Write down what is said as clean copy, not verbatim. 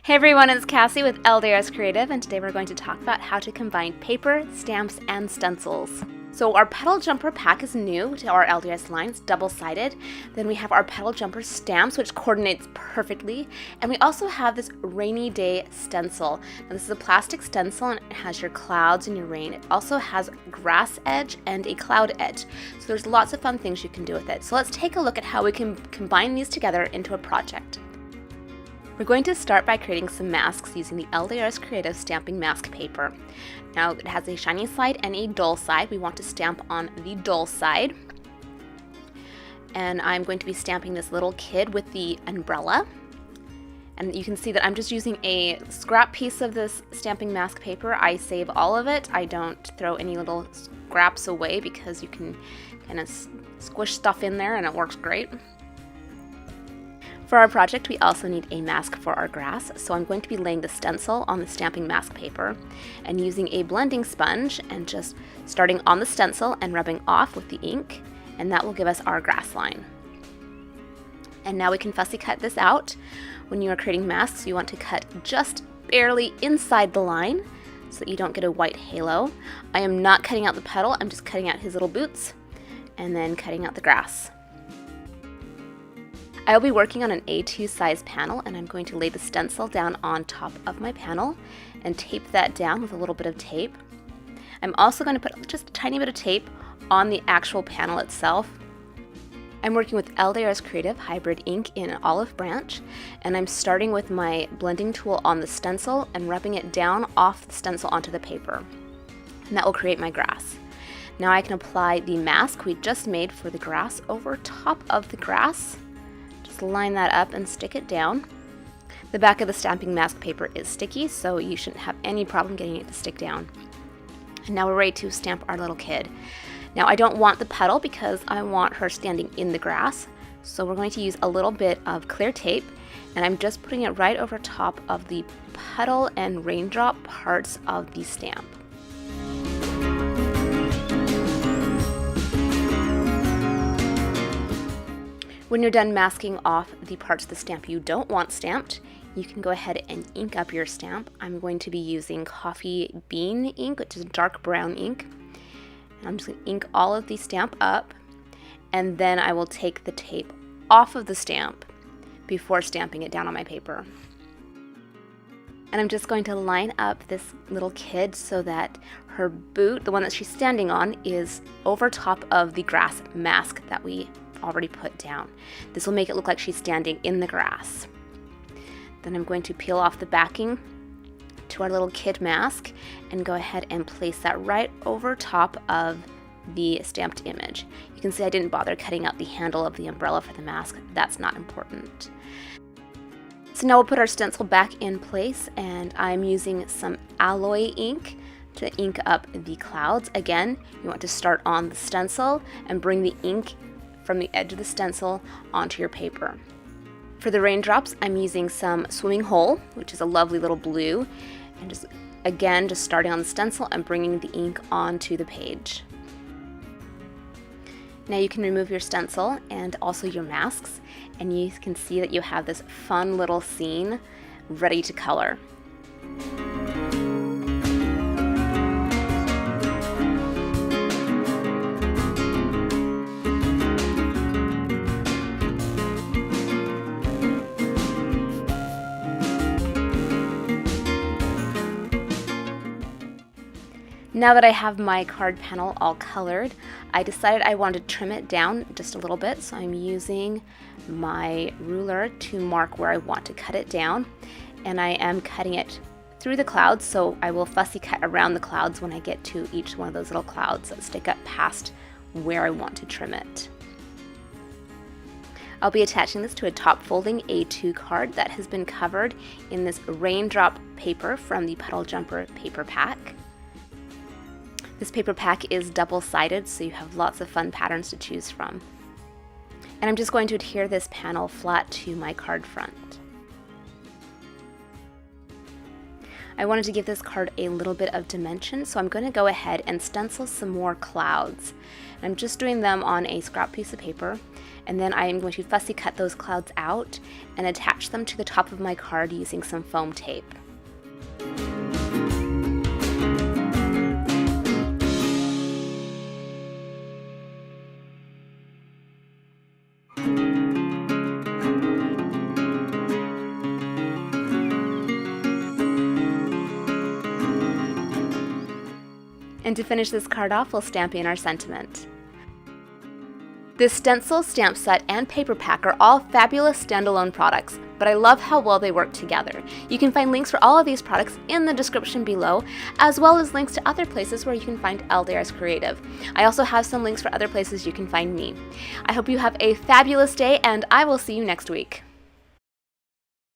Hey everyone, it's Cassie with LDRS Creative, and today we're going to talk about how to combine paper, stamps, and stencils. So our petal jumper pack is new to our LDRS line. It's double-sided. Then we have our petal jumper stamps, which coordinates perfectly. And we also have this rainy day stencil. Now this is a plastic stencil and it has your clouds and your rain. It also has grass edge and a cloud edge. So there's lots of fun things you can do with it. So let's take a look at how we can combine these together into a project. We're going to start by creating some masks using the LDRS Creative stamping mask paper. Now it has a shiny side and a dull side. We want to stamp on the dull side. And I'm going to be stamping this little kid with the umbrella. And you can see that I'm just using a scrap piece of this stamping mask paper. I save all of it. I don't throw any little scraps away because you can kind of squish stuff in there and it works great. For our project, we also need a mask for our grass, so I'm going to be laying the stencil on the stamping mask paper and using a blending sponge and just starting on the stencil and rubbing off with the ink, and that will give us our grass line. And now we can fussy cut this out. When you are creating masks, you want to cut just barely inside the line so that you don't get a white halo. I am not cutting out the petal, I'm just cutting out his little boots and then cutting out the grass. I'll be working on an A2 size panel, and I'm going to lay the stencil down on top of my panel and tape that down with a little bit of tape. I'm also going to put just a tiny bit of tape on the actual panel itself. I'm working with LDRS Creative Hybrid ink in an olive branch, and I'm starting with my blending tool on the stencil and rubbing it down off the stencil onto the paper. And that will create my grass. Now I can apply the mask we just made for the grass over top of the grass. Line that up and stick it down. The back of the stamping mask paper is sticky, so you shouldn't have any problem getting it to stick down. And now we're ready to stamp our little kid. Now I don't want the petal because I want her standing in the grass, so we're going to use a little bit of clear tape, and I'm just putting it right over top of the petal and raindrop parts of the stamp. When you're done masking off the parts of the stamp you don't want stamped, you can go ahead and ink up your stamp. I'm going to be using coffee bean ink, which is dark brown ink. And I'm just going to ink all of the stamp up, and then I will take the tape off of the stamp before stamping it down on my paper. And I'm just going to line up this little kid so that her boot, the one that she's standing on, is over top of the grass mask that we already put down. This will make it look like she's standing in the grass. Then I'm going to peel off the backing to our little kid mask and go ahead and place that right over top of the stamped image. You can see I didn't bother cutting out the handle of the umbrella for the mask. That's not important. So now we'll put our stencil back in place, and I'm using some alloy ink to ink up the clouds. Again, you want to start on the stencil and bring the ink from the edge of the stencil onto your paper. For the raindrops, I'm using some Swimming Hole, which is a lovely little blue, and just starting on the stencil and bringing the ink onto the page. Now you can remove your stencil and also your masks, and you can see that you have this fun little scene ready to color. Now that I have my card panel all colored, I decided I wanted to trim it down just a little bit, so I'm using my ruler to mark where I want to cut it down, and I am cutting it through the clouds, so I will fussy cut around the clouds when I get to each one of those little clouds that stick up past where I want to trim it. I'll be attaching this to a top folding A2 card that has been covered in this raindrop paper from the Petal Jumper paper pack. This paper pack is double-sided, so you have lots of fun patterns to choose from. And I'm just going to adhere this panel flat to my card front. I wanted to give this card a little bit of dimension, so I'm going to go ahead and stencil some more clouds. I'm just doing them on a scrap piece of paper, and then I am going to fussy cut those clouds out and attach them to the top of my card using some foam tape. And to finish this card off, we'll stamp in our sentiment. This stencil, stamp set, and paper pack are all fabulous standalone products, but I love how well they work together. You can find links for all of these products in the description below, as well as links to other places where you can find LDRS Creative. I also have some links for other places you can find me. I hope you have a fabulous day, and I will see you next week.